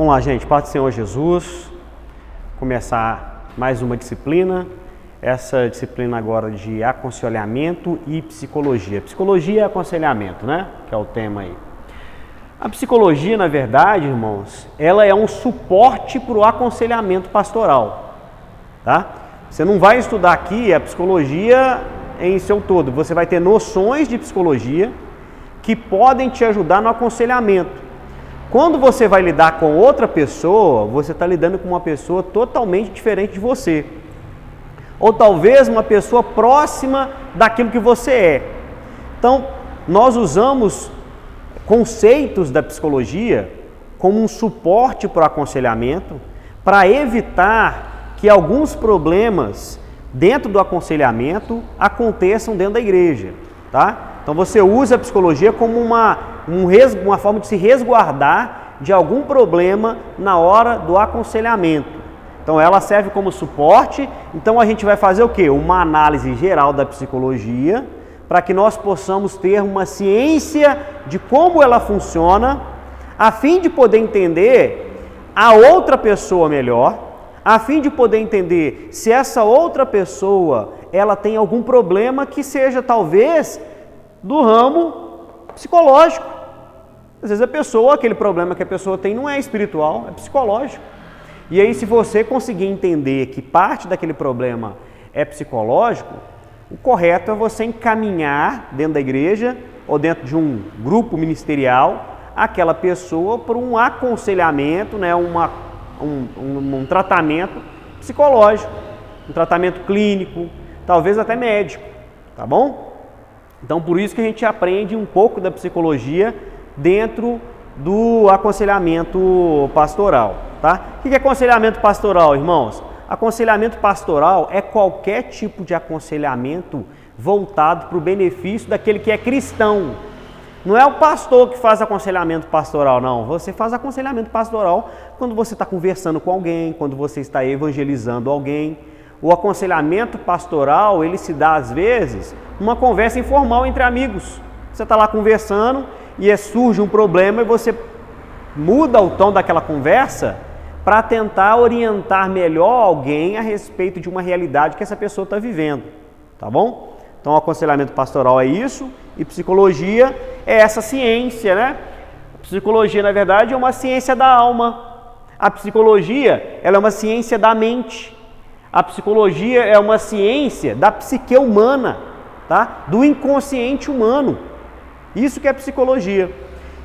Vamos lá, gente, paz do Senhor Jesus. Começar mais uma disciplina. Essa disciplina agora de aconselhamento e psicologia. Psicologia e aconselhamento, né? Que é o tema aí. A psicologia, na verdade, irmãos, ela é um suporte para o aconselhamento pastoral, tá? Você não vai estudar aqui a psicologia em seu todo. Você vai ter noções de psicologia que podem te ajudar no aconselhamento. Quando você vai lidar com outra pessoa, você está lidando com uma pessoa totalmente diferente de você. Ou talvez uma pessoa próxima daquilo que você é. Então, nós usamos conceitos da psicologia como um suporte para o aconselhamento, para evitar que alguns problemas dentro do aconselhamento aconteçam dentro da igreja, tá? Então você usa a psicologia como uma forma de se resguardar de algum problema na hora do aconselhamento. Então ela serve como suporte. Então a gente vai fazer o quê? Uma análise geral da psicologia, para que nós possamos ter uma ciência de como ela funciona, a fim de poder entender a outra pessoa melhor, a fim de poder entender se essa outra pessoa ela tem algum problema que seja talvez do ramo psicológico. Às vezes aquele problema que a pessoa tem não é espiritual, é psicológico. E aí, se você conseguir entender que parte daquele problema é psicológico, o correto é você encaminhar dentro da igreja ou dentro de um grupo ministerial aquela pessoa para um aconselhamento, né, um tratamento psicológico, um tratamento clínico, talvez até médico, tá bom? Então, por isso que a gente aprende um pouco da psicologia dentro do aconselhamento pastoral, tá? O que é aconselhamento pastoral, irmãos? Aconselhamento pastoral é qualquer tipo de aconselhamento voltado para o benefício daquele que é cristão. Não é o pastor que faz aconselhamento pastoral, não. Você faz aconselhamento pastoral quando você está conversando com alguém, quando você está evangelizando alguém. O aconselhamento pastoral, ele se dá às vezes numa conversa informal entre amigos. Você está lá conversando e surge um problema e você muda o tom daquela conversa para tentar orientar melhor alguém a respeito de uma realidade que essa pessoa está vivendo, tá bom? Então, o aconselhamento pastoral é isso, e psicologia é essa ciência, né? A psicologia, na verdade, é uma ciência da alma. A psicologia, ela é uma ciência da mente. A psicologia é uma ciência da psique humana, tá? Do inconsciente humano. Isso que é psicologia.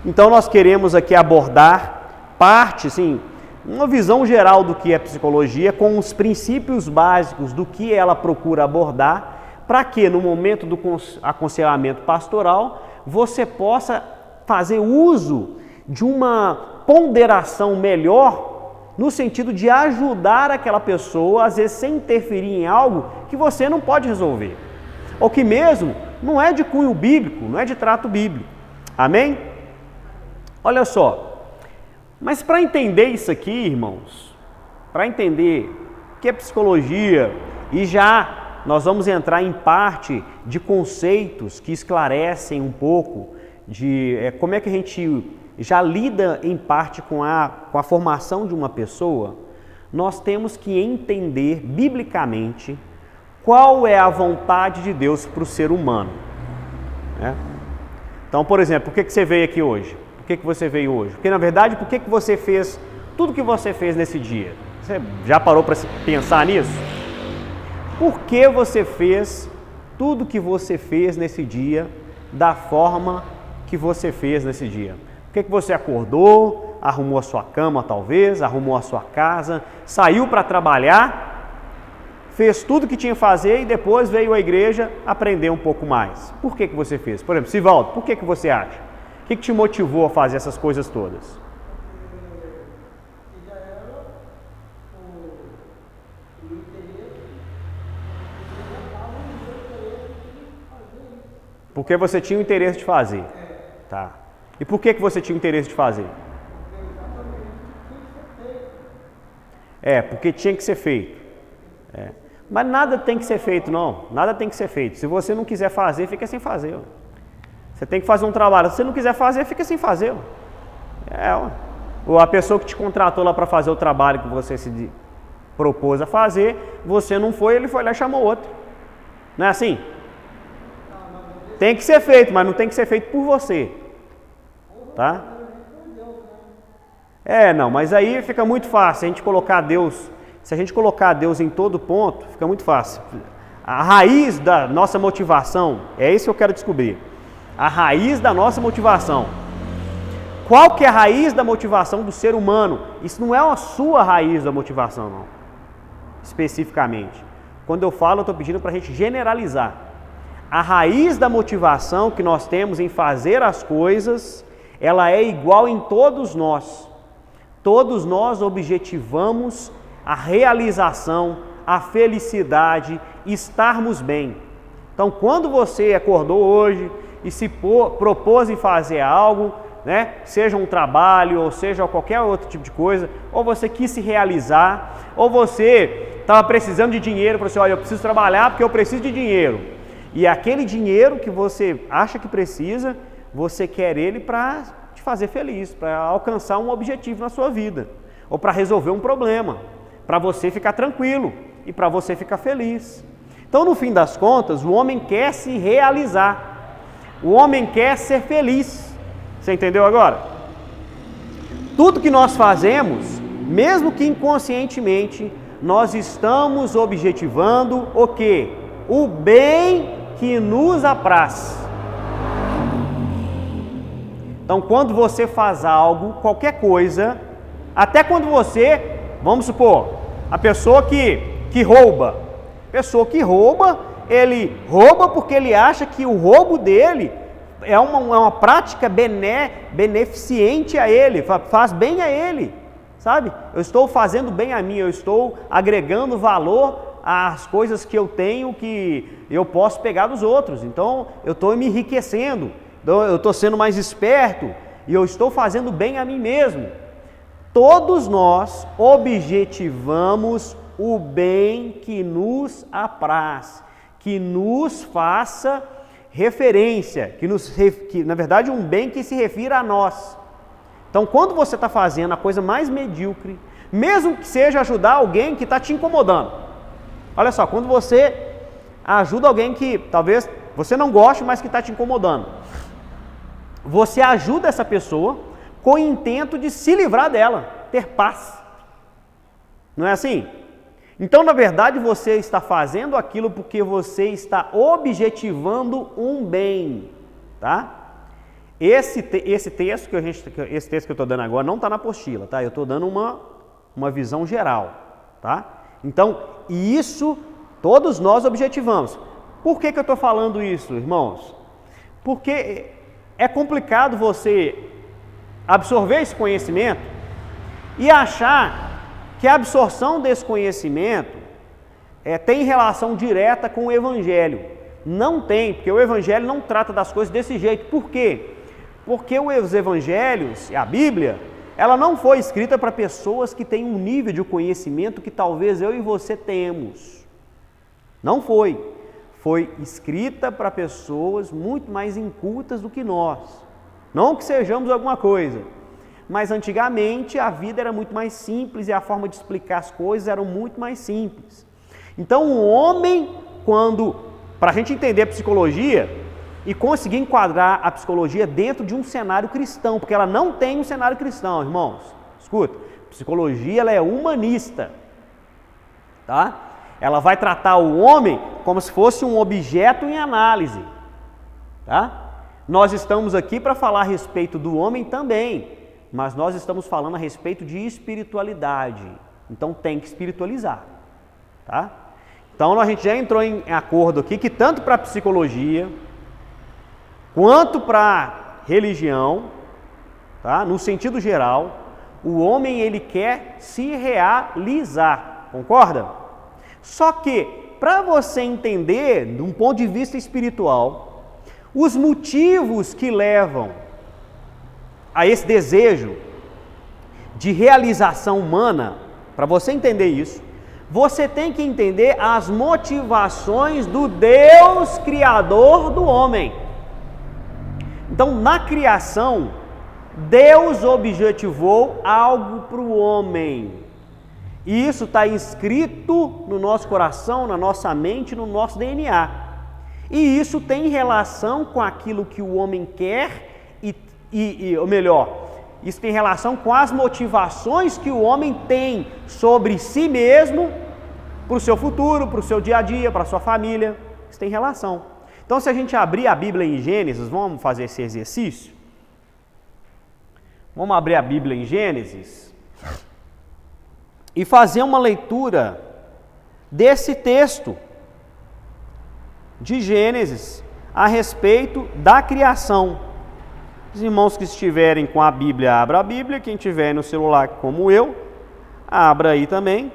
Então, nós queremos aqui abordar parte, sim, uma visão geral do que é psicologia, com os princípios básicos do que ela procura abordar, para que no momento do aconselhamento pastoral você possa fazer uso de uma ponderação melhor, no sentido de ajudar aquela pessoa, às vezes sem interferir em algo que você não pode resolver, ou que mesmo não é de cunho bíblico, não é de trato bíblico. Amém? Olha só. Mas para entender isso aqui, irmãos, para entender o que é psicologia, e já nós vamos entrar em parte de conceitos que esclarecem um pouco de como é que a gente já lida em parte com a formação de uma pessoa, nós temos que entender biblicamente qual é a vontade de Deus para o ser humano, né? Então, por exemplo, por que você veio aqui hoje? Por que você veio hoje? Porque, na verdade, por que você fez tudo que você fez nesse dia? Você já parou para pensar nisso? Por que você fez tudo que você fez nesse dia da forma que você fez nesse dia? Por que você acordou, arrumou a sua cama talvez, arrumou a sua casa, saiu para trabalhar, fez tudo que tinha que fazer e depois veio à igreja aprender um pouco mais? Por que você fez? Por exemplo, Sivaldo, por que você acha? O que te motivou a fazer essas coisas todas? Porque você tinha o interesse de fazer. Tá. E por que você tinha o interesse de fazer? Porque tinha que ser feito. Mas nada tem que ser feito, não. Nada tem que ser feito. Se você não quiser fazer, fica sem fazer. Você tem que fazer um trabalho. Se você não quiser fazer, fica sem fazer. Ou a pessoa que te contratou lá para fazer o trabalho que você se propôs a fazer, você não foi, ele foi lá e chamou outro. Não é assim? Tem que ser feito, mas não tem que ser feito por você. Tá? Não, mas aí fica muito fácil, se a gente colocar Deus em todo ponto, fica muito fácil. A raiz da nossa motivação, é isso que eu quero descobrir. A raiz da nossa motivação. Qual que é a raiz da motivação do ser humano? Isso não é a sua raiz da motivação, não. Especificamente. Quando eu falo, eu estou pedindo para a gente generalizar. A raiz da motivação que nós temos em fazer as coisas, ela é igual em todos nós. Todos nós objetivamos a realização, a felicidade, estarmos bem. Então, quando você acordou hoje e se propôs em fazer algo, né, seja um trabalho, ou seja qualquer outro tipo de coisa, ou você quis se realizar, ou você estava precisando de dinheiro, falou assim, olha, eu preciso trabalhar porque eu preciso de dinheiro. E aquele dinheiro que você acha que precisa, você quer ele para te fazer feliz, para alcançar um objetivo na sua vida, ou para resolver um problema, para você ficar tranquilo e para você ficar feliz. Então, no fim das contas, o homem quer se realizar, o homem quer ser feliz. Você entendeu agora? Tudo que nós fazemos, mesmo que inconscientemente, nós estamos objetivando o quê? O bem que nos apraz. Então, quando você faz algo, qualquer coisa, até quando você, vamos supor, a pessoa que rouba, ele rouba porque ele acha que o roubo dele é uma prática beneficente a ele, faz bem a ele, sabe? Eu estou fazendo bem a mim, eu estou agregando valor às coisas que eu tenho que eu posso pegar dos outros, então eu estou me enriquecendo, eu estou sendo mais esperto e eu estou fazendo bem a mim mesmo. Todos nós objetivamos o bem que nos apraz, que nos faça referência, que na verdade um bem que se refira a nós. Então, quando você está fazendo a coisa mais medíocre, mesmo que seja ajudar alguém que está te incomodando, olha só, quando você ajuda alguém que talvez você não goste, mas que está te incomodando, você ajuda essa pessoa com o intento de se livrar dela, ter paz. Não é assim? Então, na verdade, você está fazendo aquilo porque você está objetivando um bem, tá? Esse texto que eu estou dando agora não está na apostila, tá? Eu estou dando uma visão geral, tá? Então, isso todos nós objetivamos. Por que eu estou falando isso, irmãos? Porque é complicado você absorver esse conhecimento e achar que a absorção desse conhecimento tem relação direta com o Evangelho. Não tem, porque o Evangelho não trata das coisas desse jeito. Por quê? Porque os Evangelhos, a Bíblia, ela não foi escrita para pessoas que têm um nível de conhecimento que talvez eu e você temos. Não foi. Foi escrita para pessoas muito mais incultas do que nós. Não que sejamos alguma coisa, mas antigamente a vida era muito mais simples e a forma de explicar as coisas era muito mais simples. Então o homem, para a gente entender a psicologia e conseguir enquadrar a psicologia dentro de um cenário cristão, porque ela não tem um cenário cristão, irmãos. Escuta, psicologia ela é humanista, tá? Ela vai tratar o homem como se fosse um objeto em análise, tá? Nós estamos aqui para falar a respeito do homem também, mas nós estamos falando a respeito de espiritualidade, então tem que espiritualizar, tá? Então a gente já entrou em acordo aqui que tanto para a psicologia, quanto para a religião, tá? No sentido geral, o homem ele quer se realizar, concorda? Só que, para você entender, de um ponto de vista espiritual, os motivos que levam a esse desejo de realização humana, para você entender isso, você tem que entender as motivações do Deus Criador do homem. Então, na criação, Deus objetivou algo para o homem. E isso está inscrito no nosso coração, na nossa mente, no nosso DNA. E isso tem relação com aquilo que o homem quer ou melhor, isso tem relação com as motivações que o homem tem sobre si mesmo, para o seu futuro, para o seu dia a dia, para a sua família. Isso tem relação. Então, se a gente abrir a Bíblia em Gênesis, vamos fazer esse exercício? Vamos abrir a Bíblia em Gênesis e fazer uma leitura desse texto de Gênesis a respeito da criação. Os irmãos que estiverem com a Bíblia, abra a Bíblia. Quem tiver no celular como eu, abra aí também,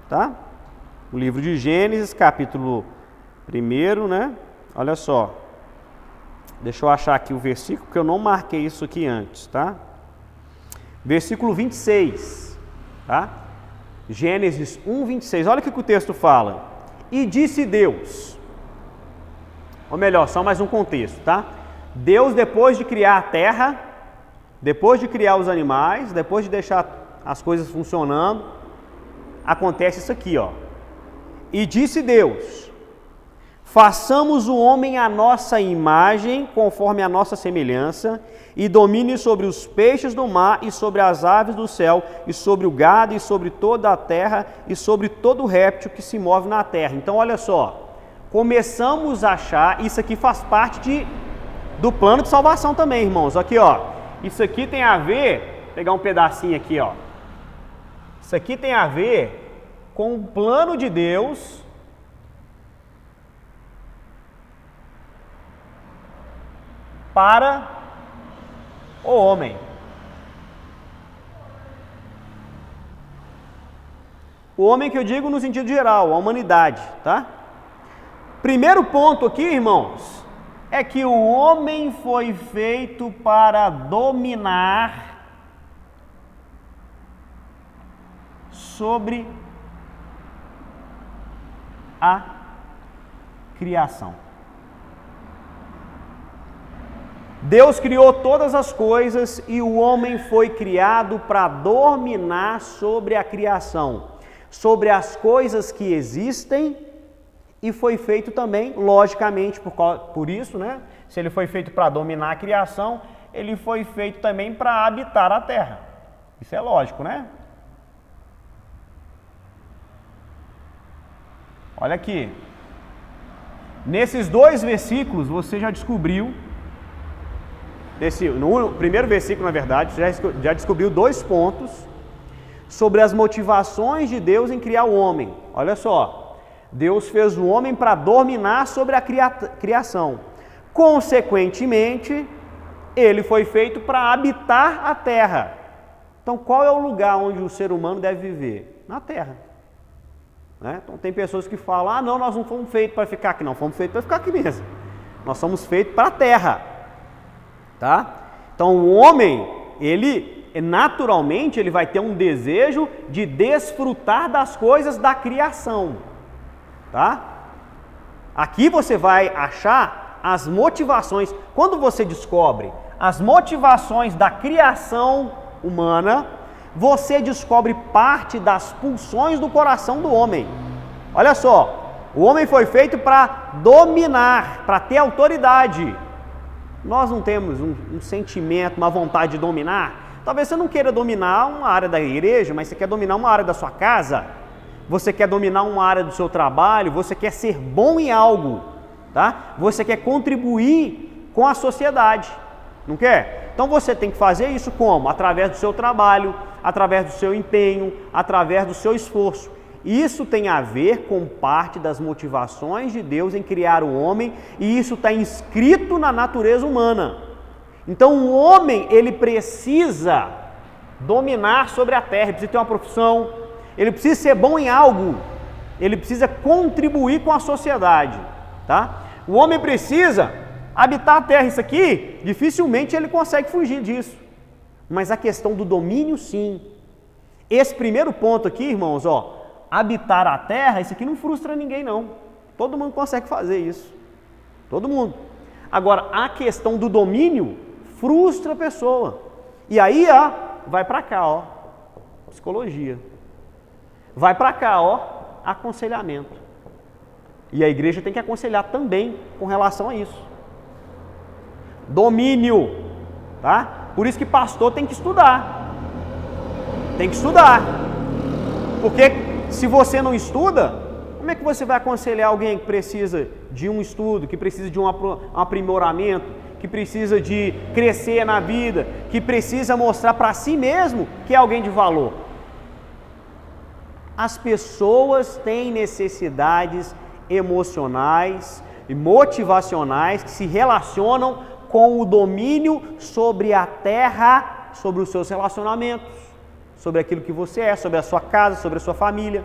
tá? O livro de Gênesis, capítulo 1, né? Olha só. Deixa eu achar aqui o versículo, porque eu não marquei isso aqui antes, tá? Versículo 26, tá? Gênesis 1, 26. Olha o que o texto fala. E disse Deus, ou melhor, só mais um contexto, tá? Deus, depois de criar a terra, depois de criar os animais, depois de deixar as coisas funcionando, acontece isso aqui, ó. E disse Deus, façamos o homem à nossa imagem, conforme a nossa semelhança, e domine sobre os peixes do mar, e sobre as aves do céu, e sobre o gado, e sobre toda a terra, e sobre todo réptil que se move na terra. Então, olha só, começamos a achar, isso aqui faz parte do plano de salvação também, irmãos. Aqui, ó, isso aqui tem a ver, vou pegar um pedacinho aqui, ó. Isso aqui tem a ver com o plano de Deus para o homem. O homem que eu digo no sentido geral, a humanidade, tá? Primeiro ponto aqui, irmãos, é que o homem foi feito para dominar sobre a criação. Deus criou todas as coisas e o homem foi criado para dominar sobre a criação, sobre as coisas que existem, e foi feito também, logicamente, por isso, né? Se ele foi feito para dominar a criação, ele foi feito também para habitar a terra. Isso é lógico, né? Olha aqui. Nesses dois versículos, você já descobriu, no primeiro versículo, na verdade, já descobriu 2 pontos sobre as motivações de Deus em criar o homem. Olha só. Deus fez o homem para dominar sobre a criação. Consequentemente, ele foi feito para habitar a terra. Então, qual é o lugar onde o ser humano deve viver? Na terra. Né? Então, tem pessoas que falam, ah, não, nós não fomos feitos para ficar aqui. Não, fomos feitos para ficar aqui mesmo. Nós somos feitos para a terra. Tá? Então, o homem, ele naturalmente, ele vai ter um desejo de desfrutar das coisas da criação. Tá? Aqui você vai achar as motivações. Quando você descobre as motivações da criação humana, você descobre parte das pulsões do coração do homem. Olha só, o homem foi feito para dominar, para ter autoridade. Nós não temos um sentimento, uma vontade de dominar. Talvez você não queira dominar uma área da igreja, mas você quer dominar uma área da sua casa. Você quer dominar uma área do seu trabalho, você quer ser bom em algo, tá? Você quer contribuir com a sociedade, não quer? Então você tem que fazer isso como? Através do seu trabalho, através do seu empenho, através do seu esforço. Isso tem a ver com parte das motivações de Deus em criar o homem, e isso está inscrito na natureza humana. Então o homem, ele precisa dominar sobre a terra, ele precisa ter uma profissão, ele precisa ser bom em algo, ele precisa contribuir com a sociedade, tá? O homem precisa habitar a terra, isso aqui, dificilmente ele consegue fugir disso, mas a questão do domínio, sim. Esse primeiro ponto aqui, irmãos, ó, habitar a terra, isso aqui não frustra ninguém não, todo mundo consegue fazer isso, todo mundo. Agora, a questão do domínio frustra a pessoa. E aí, ó, vai para cá, ó, psicologia. Vai para cá, ó, aconselhamento. E a igreja tem que aconselhar também com relação a isso. Domínio, tá? Por isso que pastor tem que estudar. Tem que estudar. Porque se você não estuda, como é que você vai aconselhar alguém que precisa de um estudo, que precisa de um aprimoramento, que precisa de crescer na vida, que precisa mostrar para si mesmo que é alguém de valor? As pessoas têm necessidades emocionais e motivacionais que se relacionam com o domínio sobre a terra, sobre os seus relacionamentos, sobre aquilo que você é, sobre a sua casa, sobre a sua família.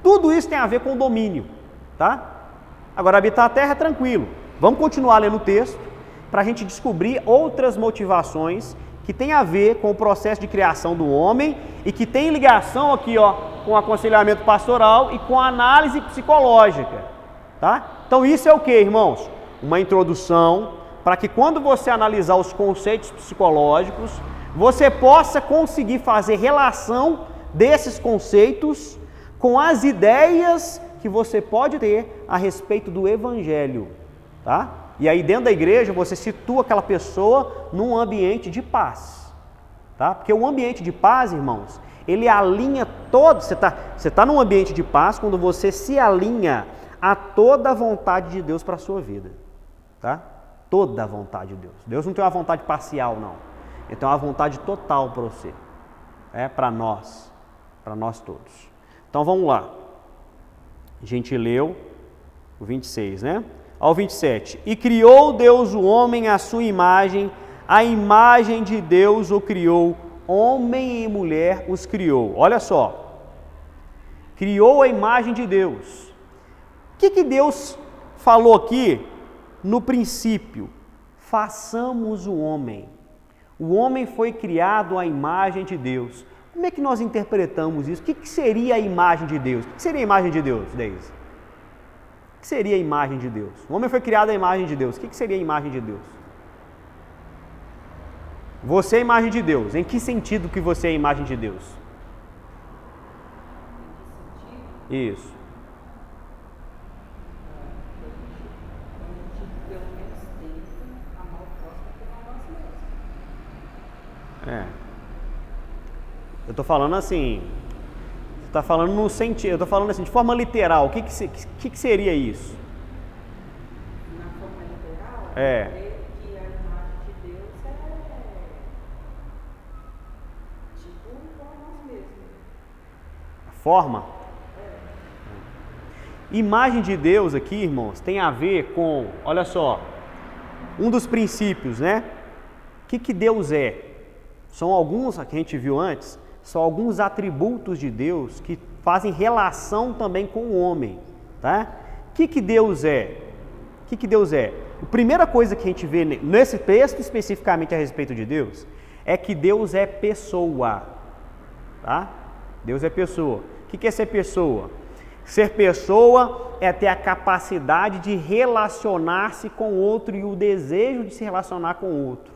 Tudo isso tem a ver com o domínio, tá? Agora, habitar a terra é tranquilo. Vamos continuar lendo o texto para a gente descobrir outras motivações que tem a ver com o processo de criação do homem e que tem ligação aqui, ó, com o aconselhamento pastoral e com a análise psicológica, tá? Então isso é o que, irmãos? Uma introdução para que quando você analisar os conceitos psicológicos, você possa conseguir fazer relação desses conceitos com as ideias que você pode ter a respeito do Evangelho, tá? E aí dentro da igreja você situa aquela pessoa num ambiente de paz, tá? Porque o ambiente de paz, irmãos, ele alinha todo, você tá num ambiente de paz quando você se alinha a toda a vontade de Deus para a sua vida, tá? Toda a vontade de Deus. Deus não tem uma vontade parcial, não. Ele tem uma vontade total para você, para nós todos. Então vamos lá. A gente leu o 26, né? Ao 27. E criou Deus o homem à sua imagem, a imagem de Deus o criou, homem e mulher os criou. Olha só. Criou a imagem de Deus. O que Deus falou aqui no princípio? Façamos o homem. O homem foi criado à imagem de Deus. Como é que nós interpretamos isso? O que seria a imagem de Deus? O que seria a imagem de Deus, Deise? O que seria a imagem de Deus? O homem foi criado à imagem de Deus. O que seria a imagem de Deus? Você é a imagem de Deus. Em que sentido que você é a imagem de Deus? Isso. Eu estou falando assim, você está falando no sentido, eu estou falando assim, de forma literal, o que seria isso? Na forma literal, que a imagem de Deus tipo igual a nós mesmos. A forma? Imagem de Deus aqui, irmãos, tem a ver com, olha só, um dos princípios, né? O que Deus é? São alguns, que a gente viu antes, são alguns atributos de Deus que fazem relação também com o homem, tá? O que Deus é? O que Deus é? A primeira coisa que a gente vê nesse texto especificamente a respeito de Deus é que Deus é pessoa, tá? Deus é pessoa. O que é ser pessoa? Ser pessoa é ter a capacidade de relacionar-se com o outro e o desejo de se relacionar com o outro,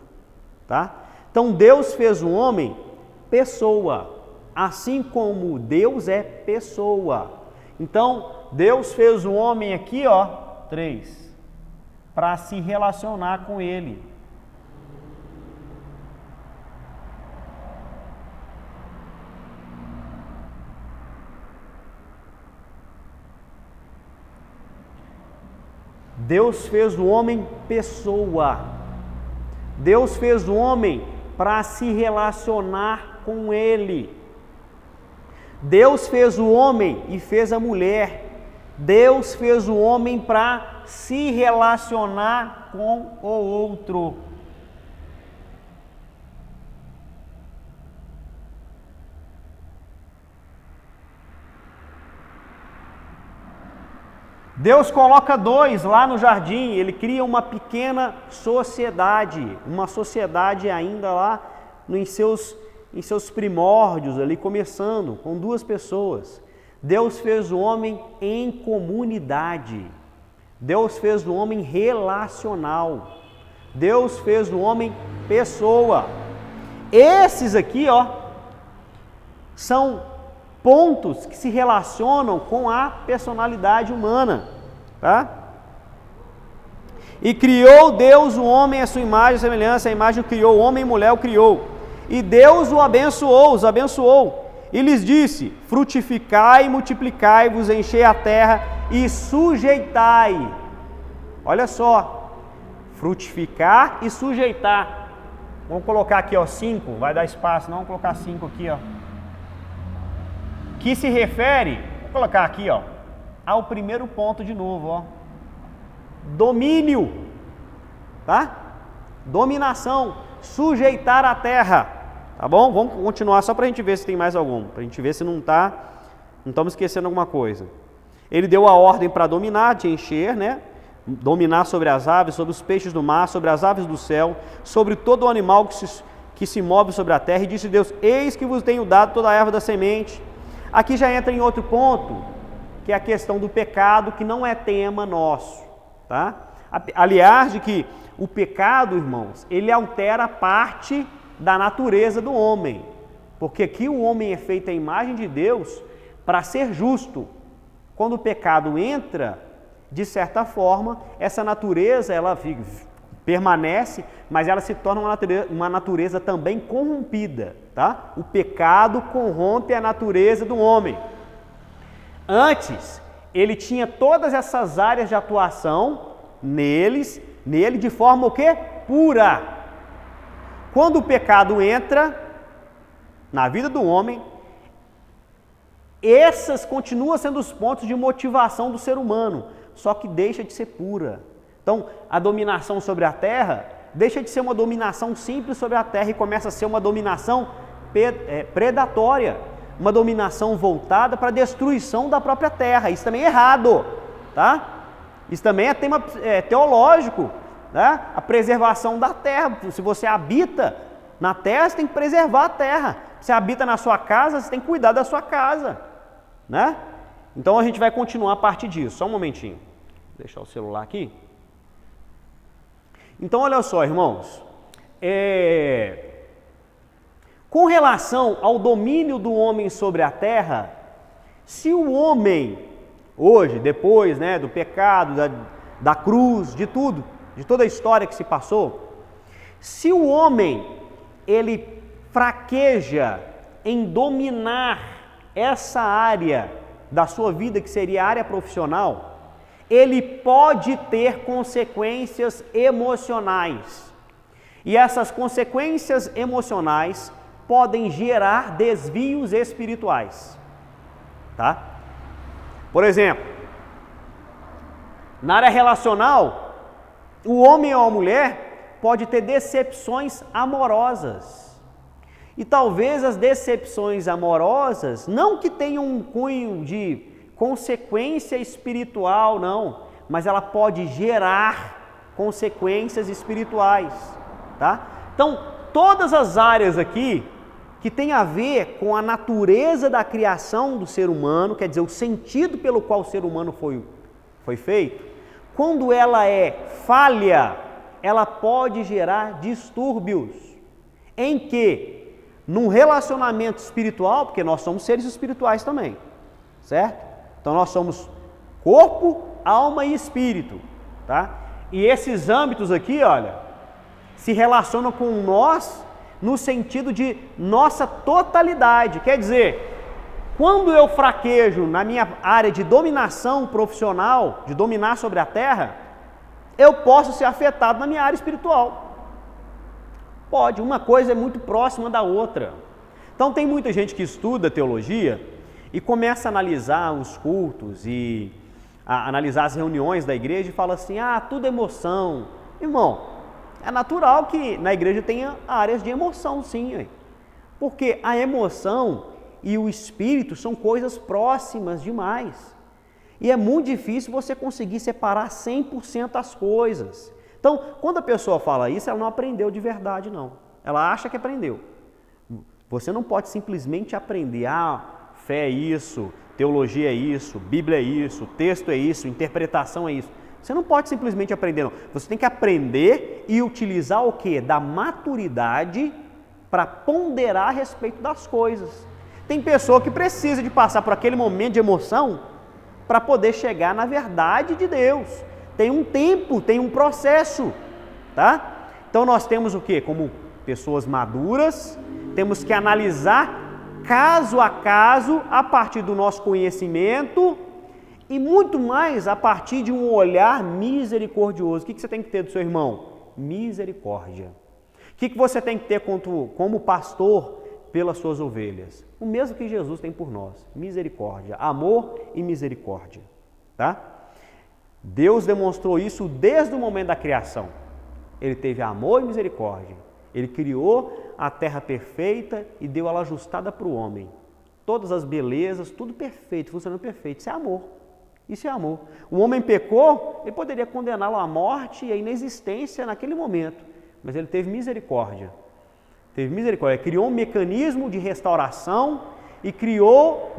tá? Então Deus fez o homem pessoa, assim como Deus é pessoa. Então Deus fez o homem aqui, ó, 3, para se relacionar com ele. Deus fez o homem pessoa. Deus fez o homem para se relacionar com ele. Deus fez o homem e fez a mulher. Deus fez o homem para se relacionar com o outro. Deus coloca 2 lá no jardim, ele cria uma pequena sociedade, uma sociedade ainda lá em seus primórdios, ali começando, com 2 pessoas. Deus fez o homem em comunidade, Deus fez o homem relacional, Deus fez o homem pessoa. Esses aqui, ó, são pontos que se relacionam com a personalidade humana, tá? E criou Deus o homem à sua imagem e semelhança, a imagem o criou, o homem e mulher o criou. E Deus os abençoou, e lhes disse: frutificai e multiplicai-vos, enchei a terra e sujeitai. Olha só, frutificar e sujeitar. Vamos colocar aqui, ó, 5, vai dar espaço, não, vamos colocar 5 aqui, ó. Que se refere, vou colocar aqui, ó, ao primeiro ponto de novo, ó. Domínio, tá? Dominação, sujeitar a terra, tá bom? Vamos continuar só para a gente ver se tem mais algum, para a gente ver se não estamos esquecendo alguma coisa. Ele deu a ordem para dominar, de encher, né? Dominar sobre as aves, sobre os peixes do mar, sobre as aves do céu, sobre todo o animal que se move sobre a terra. E disse Deus: eis que vos tenho dado toda a erva da semente. Aqui já entra em outro ponto, que é a questão do pecado, que não é tema nosso, tá? Aliás, de que o pecado, irmãos, ele altera parte da natureza do homem, porque aqui o homem é feito à imagem de Deus para ser justo. Quando o pecado entra, de certa forma, essa natureza ela permanece, mas ela se torna uma natureza também corrompida, tá? O pecado corrompe a natureza do homem. Antes, ele tinha todas essas áreas de atuação nele de forma o quê? Pura. Quando o pecado entra na vida do homem, essas continuam sendo os pontos de motivação do ser humano, só que deixa de ser pura. Então, a dominação sobre a terra deixa de ser uma dominação simples sobre a terra e começa a ser uma dominação predatória, uma dominação voltada para a destruição da própria terra. Isso também é errado, tá? Isso também é tema teológico, né? A preservação da terra. Se você habita na terra, você tem que preservar a terra. Se habita na sua casa, você tem que cuidar da sua casa, né? Então a gente vai continuar a partir disso. Só um momentinho. Vou deixar o celular aqui. Então olha só, irmãos. Com relação ao domínio do homem sobre a terra, se o homem hoje, depois, né, do pecado, da cruz, de tudo, de toda a história que se passou, se o homem ele fraqueja em dominar essa área da sua vida, que seria a área profissional, ele pode ter consequências emocionais. E essas consequências emocionais podem gerar desvios espirituais, tá? Por exemplo, na área relacional, o homem ou a mulher pode ter decepções amorosas. E talvez as decepções amorosas, não que tenham um cunho de consequência espiritual, não, mas ela pode gerar consequências espirituais, tá? Então, todas as áreas aqui que tem a ver com a natureza da criação do ser humano, quer dizer, o sentido pelo qual o ser humano foi feito, quando ela é falha, ela pode gerar distúrbios, em que, num relacionamento espiritual, porque nós somos seres espirituais também, certo? Então nós somos corpo, alma e espírito, tá? E esses âmbitos aqui, olha, se relacionam com nós no sentido de nossa totalidade. Quer dizer, quando eu fraquejo na minha área de dominação profissional, de dominar sobre a terra, eu posso ser afetado na minha área espiritual. Pode, uma coisa é muito próxima da outra. Então tem muita gente que estuda teologia e começa a analisar os cultos e a analisar as reuniões da igreja e fala assim: ah, tudo é emoção. Irmão, é natural que na igreja tenha áreas de emoção, sim, porque a emoção e o espírito são coisas próximas demais. E é muito difícil você conseguir separar 100% as coisas. Então, quando a pessoa fala isso, ela não aprendeu de verdade, não. Ela acha que aprendeu. Você não pode simplesmente aprender, fé é isso, teologia é isso, Bíblia é isso, texto é isso, interpretação é isso. Você não pode simplesmente aprender, não. Você tem que aprender e utilizar o quê? Da maturidade para ponderar a respeito das coisas. Tem pessoa que precisa de passar por aquele momento de emoção para poder chegar na verdade de Deus. Tem um tempo, tem um processo, tá? Então nós temos o quê? Como pessoas maduras, temos que analisar caso a caso, a partir do nosso conhecimento e muito mais a partir de um olhar misericordioso. O que você tem que ter do seu irmão? Misericórdia. O que você tem que ter como pastor pelas suas ovelhas? O mesmo que Jesus tem por nós, misericórdia, amor e misericórdia, tá? Deus demonstrou isso desde o momento da criação. Ele teve amor e misericórdia. Ele criou a terra perfeita e deu ela ajustada para o homem. Todas as belezas, tudo perfeito, funcionando perfeito. Isso é amor. Isso é amor. O homem pecou, ele poderia condená-lo à morte e à inexistência naquele momento. Mas ele teve misericórdia. Teve misericórdia. Criou um mecanismo de restauração e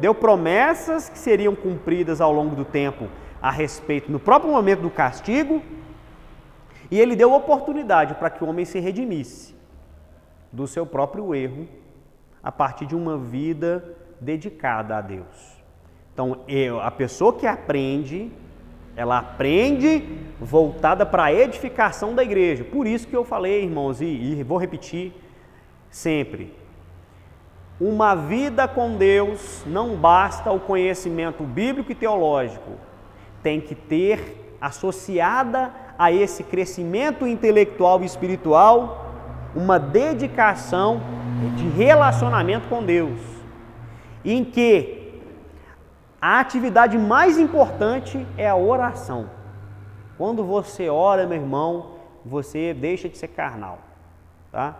deu promessas que seriam cumpridas ao longo do tempo a respeito, no próprio momento do castigo. E ele deu oportunidade para que o homem se redimisse do seu próprio erro a partir de uma vida dedicada a Deus. Então, a pessoa que aprende, ela aprende voltada para a edificação da igreja. Por isso que eu falei, irmãos, e vou repetir sempre. Uma vida com Deus não basta o conhecimento bíblico e teológico. Tem que ter associada a esse crescimento intelectual e espiritual uma dedicação de relacionamento com Deus, em que a atividade mais importante é a oração. Quando você ora, meu irmão, você deixa de ser carnal, tá?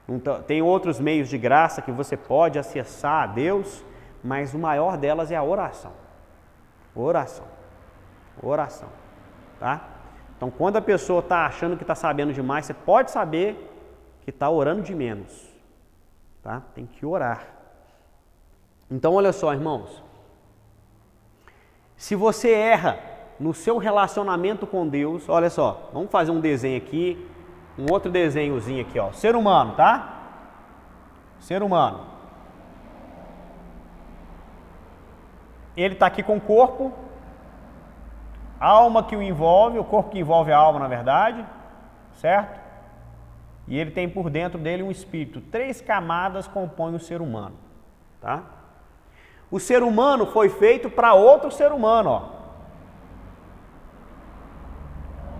Então, tem outros meios de graça que você pode acessar a Deus, mas o maior delas é a oração. Oração, tá? Então, quando a pessoa está achando que está sabendo demais, você pode saber que está orando de menos, tá? Tem que orar. Então, olha só, irmãos, se você erra no seu relacionamento com Deus, olha só, vamos fazer um desenho aqui, um outro desenhozinho aqui, ó, ser humano, tá? Ser humano. Ele está aqui com o corpo, alma que o envolve, o corpo que envolve a alma, na verdade, certo? E ele tem por dentro dele um espírito. 3 camadas compõem o ser humano, tá? O ser humano foi feito para outro ser humano, ó.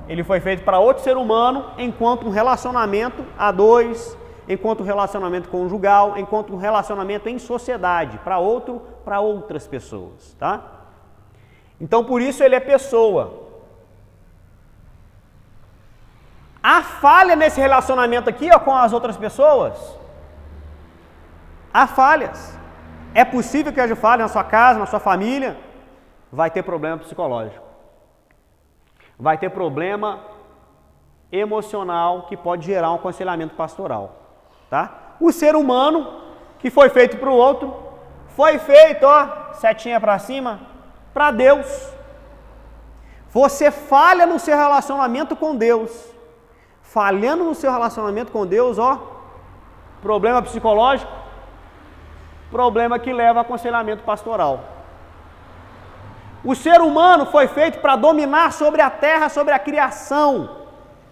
Ele foi feito para outro ser humano enquanto um relacionamento a dois, enquanto um relacionamento conjugal, enquanto um relacionamento em sociedade, para outras pessoas, tá? Então, por isso ele é pessoa. Há falha nesse relacionamento aqui, ó, com as outras pessoas? Há falhas. É possível que haja falha na sua casa, na sua família? Vai ter problema psicológico. Vai ter problema emocional que pode gerar um aconselhamento pastoral, tá? O ser humano que foi feito para o outro, foi feito, ó, setinha para cima, para Deus. Você falha no seu relacionamento com Deus. Falhando no seu relacionamento com Deus, ó, problema psicológico, problema que leva a aconselhamento pastoral. O ser humano foi feito para dominar sobre a terra, sobre a criação,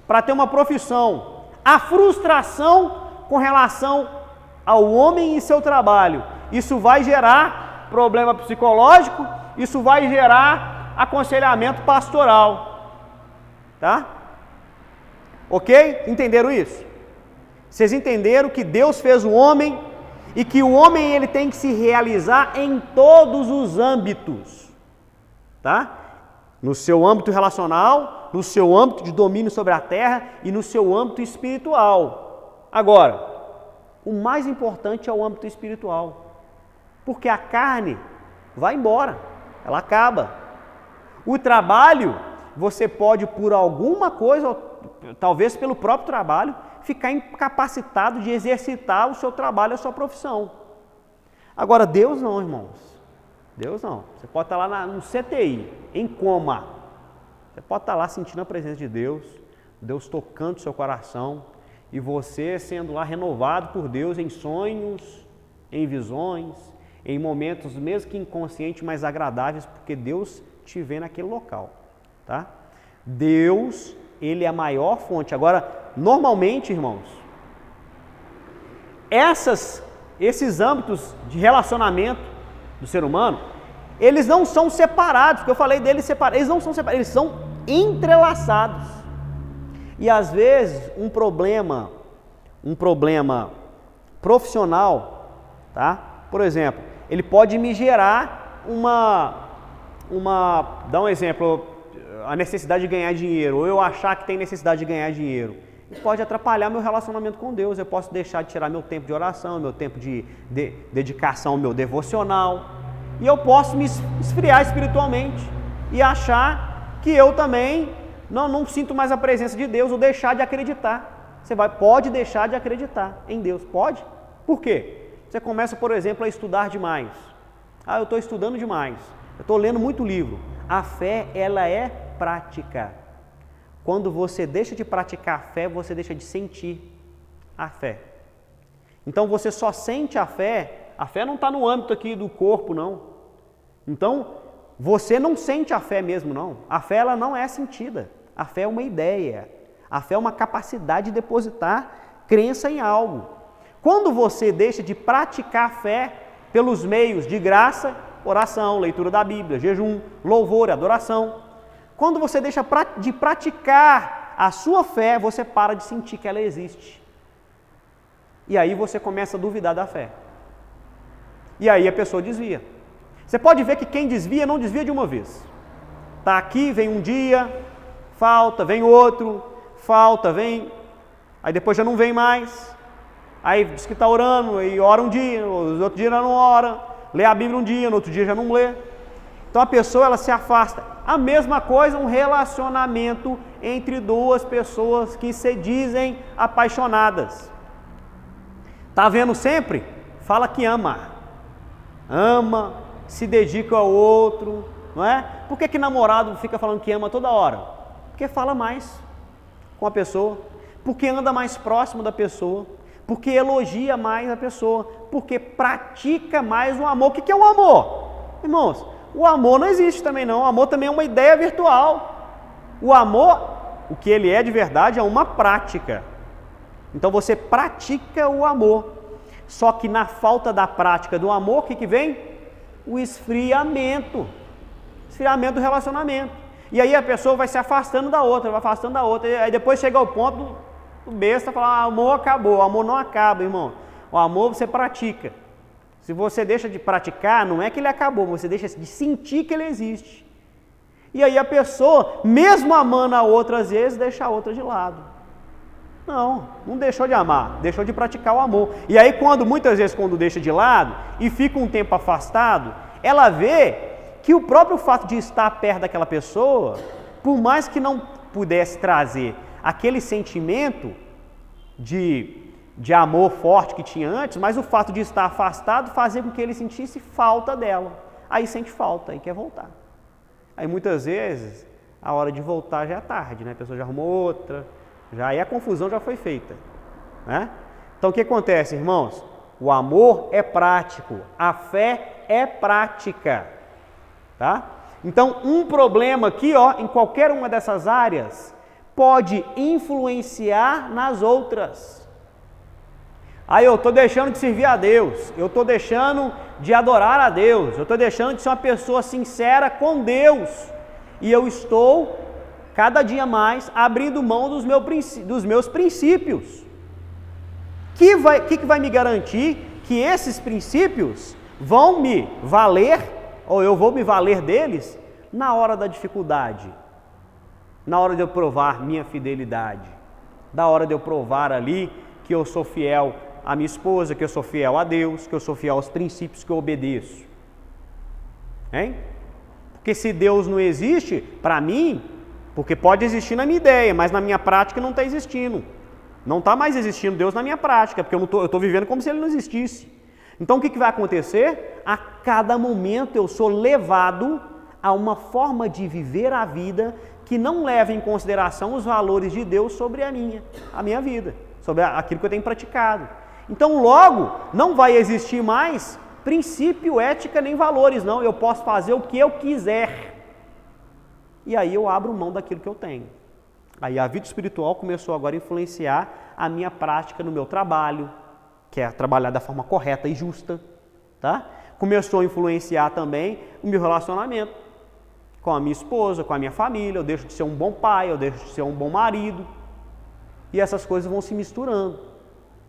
para ter uma profissão. A frustração com relação ao homem e seu trabalho, isso vai gerar problema psicológico, isso vai gerar aconselhamento pastoral, tá? Ok? Entenderam isso? Vocês entenderam que Deus fez o homem e que o homem ele tem que se realizar em todos os âmbitos, tá? No seu âmbito relacional, no seu âmbito de domínio sobre a terra e no seu âmbito espiritual. Agora, o mais importante é o âmbito espiritual, porque a carne vai embora, ela acaba. O trabalho, você pode por alguma coisa, talvez pelo próprio trabalho, ficar incapacitado de exercitar o seu trabalho, a sua profissão. Agora, Deus não, irmãos. Deus não. Você pode estar lá no CTI, em coma. Você pode estar lá sentindo a presença de Deus, Deus tocando o seu coração, e você sendo lá renovado por Deus em sonhos, em visões, em momentos mesmo que inconscientes, mas agradáveis, porque Deus te vê naquele local, tá? Deus, Ele é a maior fonte. Agora, normalmente, irmãos, esses âmbitos de relacionamento do ser humano, eles não são separados, porque eu falei deles separados, eles não são separados, eles são entrelaçados. E às vezes um problema profissional, tá? Por exemplo, ele pode me gerar dá um exemplo, a necessidade de ganhar dinheiro, ou eu achar que tem necessidade de ganhar dinheiro. Isso pode atrapalhar meu relacionamento com Deus. Eu posso deixar de tirar meu tempo de oração, meu tempo de dedicação ao meu devocional, e eu posso me esfriar espiritualmente e achar que eu também não sinto mais a presença de Deus, ou deixar de acreditar. Pode deixar de acreditar em Deus, pode? Por quê? Você começa, por exemplo, a estudar demais. Eu estou estudando demais, eu estou lendo muito livro. A fé, ela é prática. Quando você deixa de praticar a fé, você deixa de sentir a fé. Então você só sente a fé não está no âmbito aqui do corpo, não. Então, você não sente a fé mesmo, não. A fé, ela não é sentida. A fé é uma ideia. A fé é uma capacidade de depositar crença em algo. Quando você deixa de praticar a fé pelos meios de graça, oração, leitura da Bíblia, jejum, louvor, adoração, quando você deixa de praticar a sua fé, você para de sentir que ela existe. E aí você começa a duvidar da fé. E aí a pessoa desvia. Você pode ver que quem desvia, não desvia de uma vez. Está aqui, vem um dia, falta, vem outro, falta, vem, aí depois já não vem mais. Aí diz que está orando, e ora um dia, no outro dia já não ora, lê a Bíblia um dia, no outro dia já não lê. Então a pessoa, ela se afasta. A mesma coisa, um relacionamento entre duas pessoas que se dizem apaixonadas. Está vendo sempre? Fala que ama, se dedica ao outro, não é? Por que namorado fica falando que ama toda hora? Porque fala mais com a pessoa, porque anda mais próximo da pessoa, porque elogia mais a pessoa, porque pratica mais o amor. O que é o amor? Irmãos, o amor não existe também não, o amor também é uma ideia virtual. O amor, o que ele é de verdade, é uma prática. Então você pratica o amor, só que na falta da prática do amor, o que vem? O esfriamento do relacionamento. E aí a pessoa vai se afastando da outra, e aí depois chega ao ponto do besta falar, amor acabou. O amor não acaba, irmão. O amor você pratica. Se você deixa de praticar, não é que ele acabou, você deixa de sentir que ele existe. E aí a pessoa, mesmo amando a outra, às vezes, deixa a outra de lado. Não deixou de amar, deixou de praticar o amor. E aí muitas vezes quando deixa de lado e fica um tempo afastado, ela vê que o próprio fato de estar perto daquela pessoa, por mais que não pudesse trazer aquele sentimento de amor forte que tinha antes, mas o fato de estar afastado fazia com que ele sentisse falta dela. Aí sente falta, aí quer voltar. Aí muitas vezes, a hora de voltar já é tarde, né? A pessoa já arrumou outra, aí a confusão já foi feita, né? Então o que acontece, irmãos? O amor é prático, a fé é prática, tá? Então um problema aqui, em qualquer uma dessas áreas, pode influenciar nas outras. Aí eu estou deixando de servir a Deus, eu estou deixando de adorar a Deus, eu estou deixando de ser uma pessoa sincera com Deus, e eu estou cada dia mais abrindo mão dos meus princípios. Que vai me garantir que esses princípios vão me valer, ou eu vou me valer deles, na hora da dificuldade, na hora de eu provar minha fidelidade, na hora de eu provar ali que eu sou fiel à minha esposa, que eu sou fiel a Deus, que eu sou fiel aos princípios que eu obedeço. Hein? Porque se Deus não existe, para mim, porque pode existir na minha ideia, mas na minha prática não está existindo. Não está mais existindo Deus na minha prática, porque eu estou vivendo como se Ele não existisse. Então o que vai acontecer? A cada momento eu sou levado a uma forma de viver a vida que não leva em consideração os valores de Deus sobre a minha vida, sobre aquilo que eu tenho praticado. Então, logo, não vai existir mais princípio, ética, nem valores, não. Eu posso fazer o que eu quiser. E aí eu abro mão daquilo que eu tenho. Aí a vida espiritual começou agora a influenciar a minha prática no meu trabalho, que é trabalhar da forma correta e justa, tá? Começou a influenciar também o meu relacionamento com a minha esposa, com a minha família. Eu deixo de ser um bom pai, eu deixo de ser um bom marido. E essas coisas vão se misturando,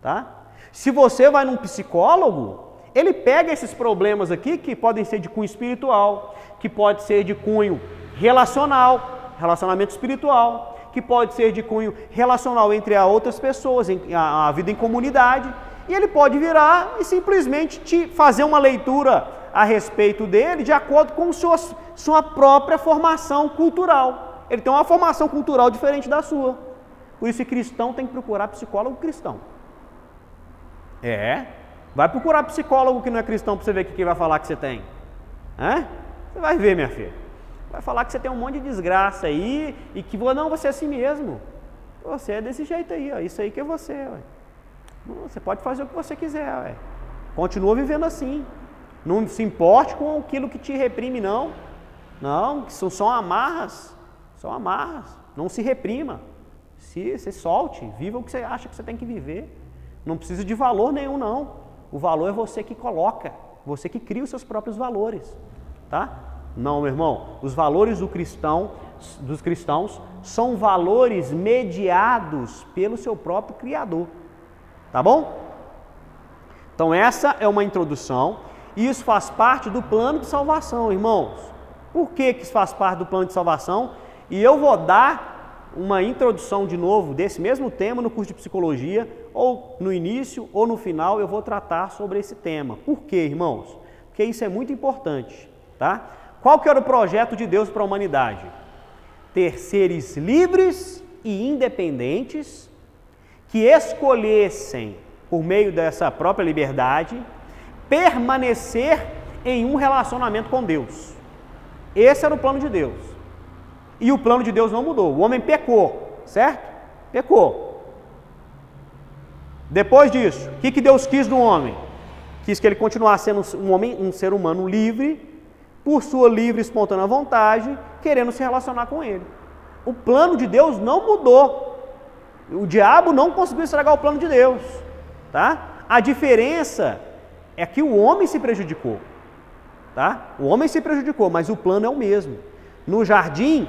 tá? Se você vai num psicólogo, ele pega esses problemas aqui, que podem ser de cunho espiritual, que pode ser de cunho relacional, relacionamento espiritual, que pode ser de cunho relacional entre outras pessoas, a vida em comunidade, e ele pode virar e simplesmente te fazer uma leitura a respeito dele de acordo com sua própria formação cultural. Ele tem uma formação cultural diferente da sua. Por isso, cristão tem que procurar psicólogo cristão. Vai procurar psicólogo que não é cristão para você ver o que vai falar que você tem. Você vai ver, minha filha. Vai falar que você tem um monte de desgraça aí e que você é assim mesmo. Você é desse jeito aí, ó. Isso aí que é você, ué. Você pode fazer o que você quiser, ué. Continua vivendo assim. Não se importe com aquilo que te reprime, não. Não, são amarras. São amarras. Não se reprima. Se solte, viva o que você acha que você tem que viver. Não precisa de valor nenhum, não. O valor é você que coloca, você que cria os seus próprios valores, tá? Não, meu irmão, os valores dos cristãos são valores mediados pelo seu próprio Criador, tá bom? Então essa é uma introdução e isso faz parte do plano de salvação, irmãos. Por que isso faz parte do plano de salvação? E eu vou dar uma introdução de novo desse mesmo tema no curso de psicologia, ou no início ou no final eu vou tratar sobre esse tema. Por quê, irmãos? Porque isso é muito importante, tá? Qual que era o projeto de Deus para a humanidade? Ter seres livres e independentes que escolhessem, por meio dessa própria liberdade, permanecer em um relacionamento com Deus. Esse era o plano de Deus. E o plano de Deus não mudou. O homem pecou, certo? Pecou. Depois disso, o que Deus quis do homem? Quis que ele continuasse sendo um ser humano livre, por sua livre e espontânea vontade, querendo se relacionar com ele. O plano de Deus não mudou. O diabo não conseguiu estragar o plano de Deus, tá? A diferença é que o homem se prejudicou, tá? O homem se prejudicou, mas o plano é o mesmo. No jardim,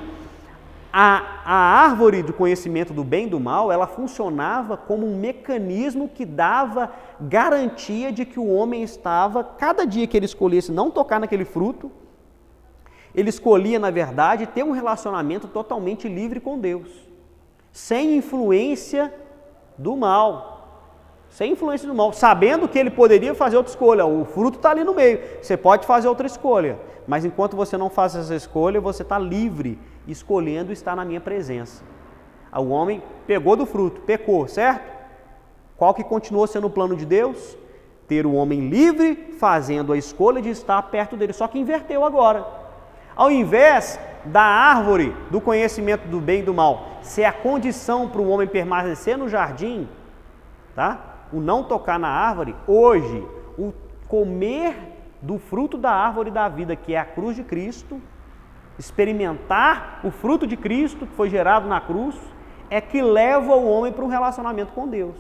a árvore do conhecimento do bem e do mal, ela funcionava como um mecanismo que dava garantia de que o homem estava, cada dia que ele escolhesse não tocar naquele fruto, ele escolhia, na verdade, ter um relacionamento totalmente livre com Deus, sem influência do mal. Sem influência do mal, sabendo que ele poderia fazer outra escolha. O fruto está ali no meio, você pode fazer outra escolha, mas enquanto você não faz essa escolha, você está livre, escolhendo estar na minha presença. O homem pegou do fruto, pecou, certo? Qual que continuou sendo o plano de Deus? Ter o homem livre, fazendo a escolha de estar perto dele, só que inverteu agora. Ao invés da árvore do conhecimento do bem e do mal ser a condição para o homem permanecer no jardim, tá? O não tocar na árvore, hoje, o comer do fruto da árvore da vida, que é a cruz de Cristo, experimentar o fruto de Cristo que foi gerado na cruz, é que leva o homem para um relacionamento com Deus.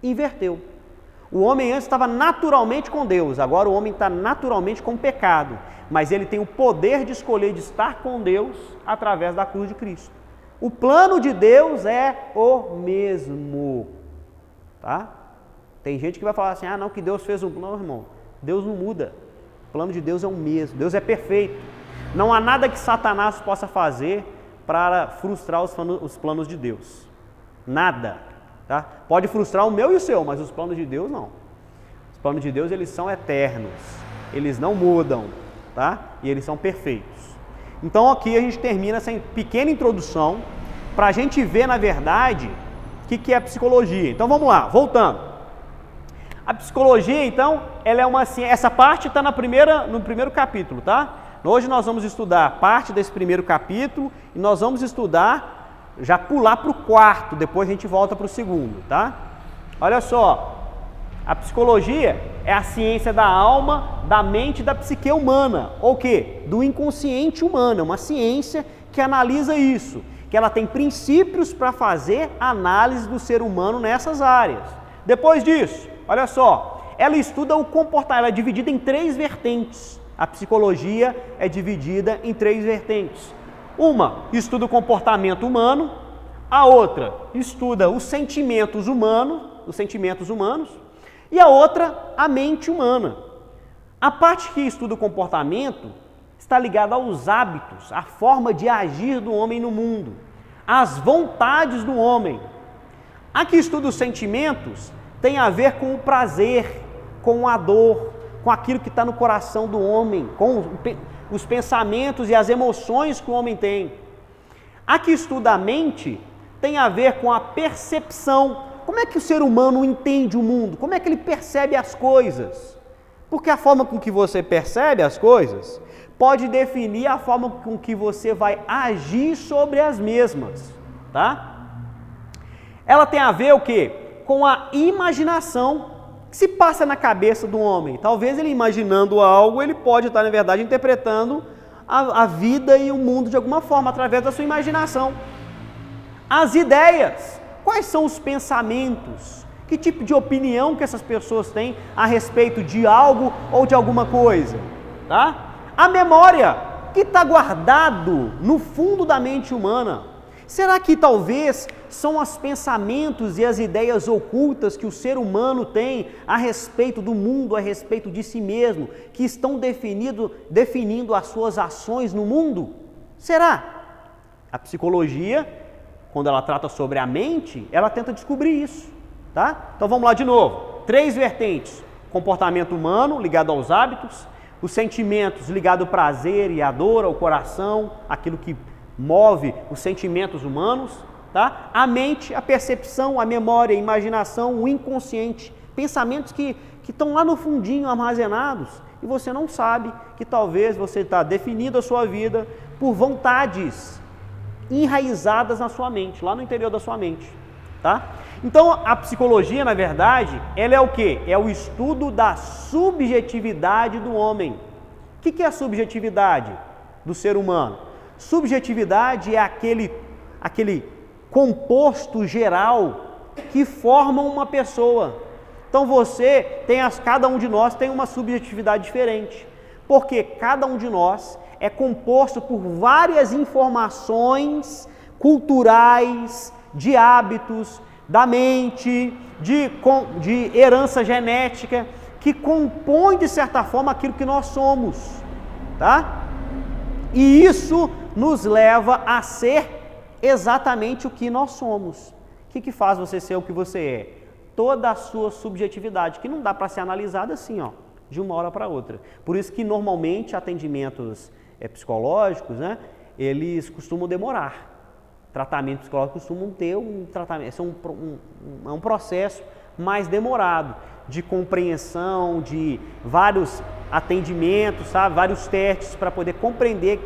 Inverteu. O homem antes estava naturalmente com Deus, agora o homem está naturalmente com o pecado, mas ele tem o poder de escolher de estar com Deus através da cruz de Cristo. O plano de Deus é o mesmo. Tá? Tem gente que vai falar assim, não, que Deus fez um plano, irmão. Deus não muda. O plano de Deus é o mesmo. Deus é perfeito. Não há nada que Satanás possa fazer para frustrar os planos de Deus. Nada. Tá? Pode frustrar o meu e o seu, mas os planos de Deus não. Os planos de Deus, eles são eternos. Eles não mudam. Tá? E eles são perfeitos. Então aqui a gente termina essa pequena introdução para a gente ver, na verdade, o que é a psicologia. Então vamos lá, voltando. A psicologia, então, ela é uma ciência. Essa parte está no primeiro capítulo, tá? Hoje nós vamos estudar parte desse primeiro capítulo e nós vamos estudar já pular para o quarto, depois a gente volta para o segundo, tá? Olha só, a psicologia é a ciência da alma, da mente e da psique humana, ou o quê? Do inconsciente humano, é uma ciência que analisa isso, que ela tem princípios para fazer análise do ser humano nessas áreas. Depois disso, olha só, ela estuda o comportamento, ela é dividida em 3 vertentes. A psicologia é dividida em 3 vertentes. Uma estuda o comportamento humano, a outra estuda os sentimentos humanos, e a outra a mente humana. A parte que estuda o comportamento está ligada aos hábitos, à forma de agir do homem no mundo, às vontades do homem. A que estuda os sentimentos tem a ver com o prazer, com a dor, com aquilo que está no coração do homem, com os pensamentos e as emoções que o homem tem. A que estuda a mente tem a ver com a percepção. Como é que o ser humano entende o mundo? Como é que ele percebe as coisas? Porque a forma com que você percebe as coisas pode definir a forma com que você vai agir sobre as mesmas, tá? Ela tem a ver o quê? Com a imaginação que se passa na cabeça do homem. Talvez ele imaginando algo, ele pode estar, na verdade, interpretando a vida e o mundo de alguma forma, através da sua imaginação. As ideias, quais são os pensamentos? Que tipo de opinião que essas pessoas têm a respeito de algo ou de alguma coisa? Tá? A memória, que está guardado no fundo da mente humana. Será que talvez são os pensamentos e as ideias ocultas que o ser humano tem a respeito do mundo, a respeito de si mesmo, que estão definindo as suas ações no mundo? Será? A psicologia, quando ela trata sobre a mente, ela tenta descobrir isso, tá? Então vamos lá de novo. 3 vertentes: comportamento humano ligado aos hábitos, os sentimentos ligados ao prazer e à dor, ao coração, aquilo que move os sentimentos humanos, tá? A mente, a percepção, a memória, a imaginação, o inconsciente, pensamentos que estão lá no fundinho armazenados e você não sabe que talvez você está definindo a sua vida por vontades enraizadas na sua mente, lá no interior da sua mente, tá? Então a psicologia, na verdade, ela é o quê? É o estudo da subjetividade do homem. O que é a subjetividade do ser humano? Subjetividade é aquele composto geral que forma uma pessoa. Então cada um de nós tem uma subjetividade diferente, porque cada um de nós é composto por várias informações culturais, de hábitos, da mente, de herança genética, que compõe de certa forma aquilo que nós somos, tá? E isso nos leva a ser exatamente o que nós somos. O que faz você ser o que você é? Toda a sua subjetividade, que não dá para ser analisada assim, ó, de uma hora para outra. Por isso que normalmente atendimentos psicológicos, né, eles costumam demorar. Tratamentos psicológicos costumam ter um tratamento, é um processo mais demorado, de compreensão, de vários atendimentos, sabe? Vários testes para poder compreender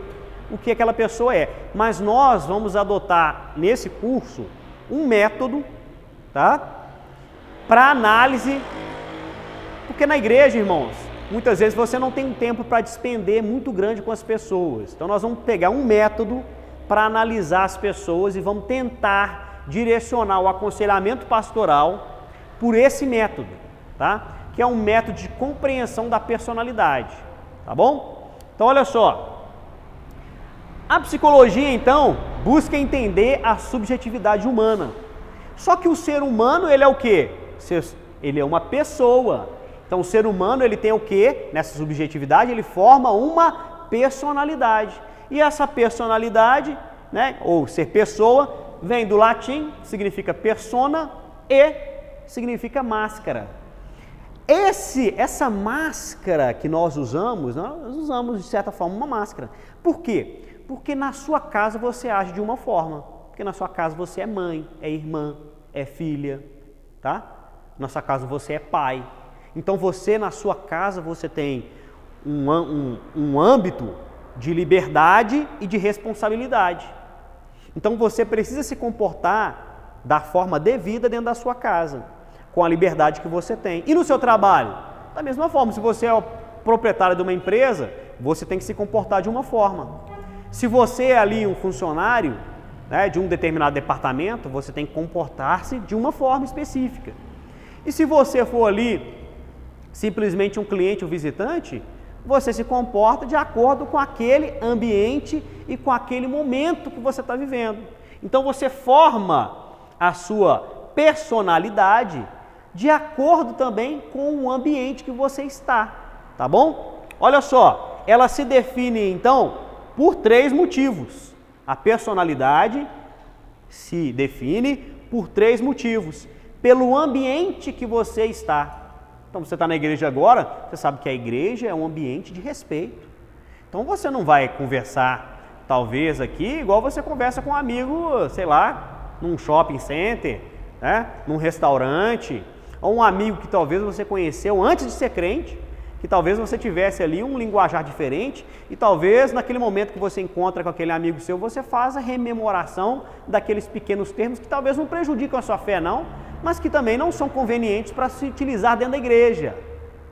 o que aquela pessoa é. Mas nós vamos adotar nesse curso um método, tá? Para análise, porque na igreja, irmãos, muitas vezes você não tem um tempo para despender muito grande com as pessoas. Então nós vamos pegar um método para analisar as pessoas e vamos tentar direcionar o aconselhamento pastoral por esse método, tá? Que é um método de compreensão da personalidade, tá bom? Então olha só, a psicologia então busca entender a subjetividade humana. Só que o ser humano, ele é o quê? Ele é uma pessoa. Então o ser humano, ele tem o quê? Nessa subjetividade, ele forma uma personalidade. E essa personalidade, né, ou ser pessoa, vem do latim, significa persona e significa máscara. Essa máscara que nós usamos de certa forma uma máscara. Por quê? Porque na sua casa você age de uma forma. Porque na sua casa você é mãe, é irmã, é filha, tá? Na sua casa você é pai. Então você, na sua casa, você tem um âmbito de liberdade e de responsabilidade. Então você precisa se comportar da forma devida dentro da sua casa, com a liberdade que você tem. E no seu trabalho? Da mesma forma, se você é o proprietário de uma empresa, você tem que se comportar de uma forma. Se você é ali um funcionário, né, de um determinado departamento, você tem que comportar-se de uma forma específica. E se você for ali simplesmente um cliente ou visitante, você se comporta de acordo com aquele ambiente e com aquele momento que você está vivendo. Então você forma a sua personalidade de acordo também com o ambiente que você está, tá bom? Olha só, ela se define então por 3 motivos. A personalidade se define por 3 motivos. Pelo ambiente que você está. Então você está na igreja agora, você sabe que a igreja é um ambiente de respeito. Então você não vai conversar, talvez aqui, igual você conversa com um amigo, sei lá, num shopping center, né? Num restaurante, ou um amigo que talvez você conheceu antes de ser crente, que talvez você tivesse ali um linguajar diferente e talvez naquele momento que você encontra com aquele amigo seu, você faz a rememoração daqueles pequenos termos que talvez não prejudicam a sua fé não, mas que também não são convenientes para se utilizar dentro da igreja,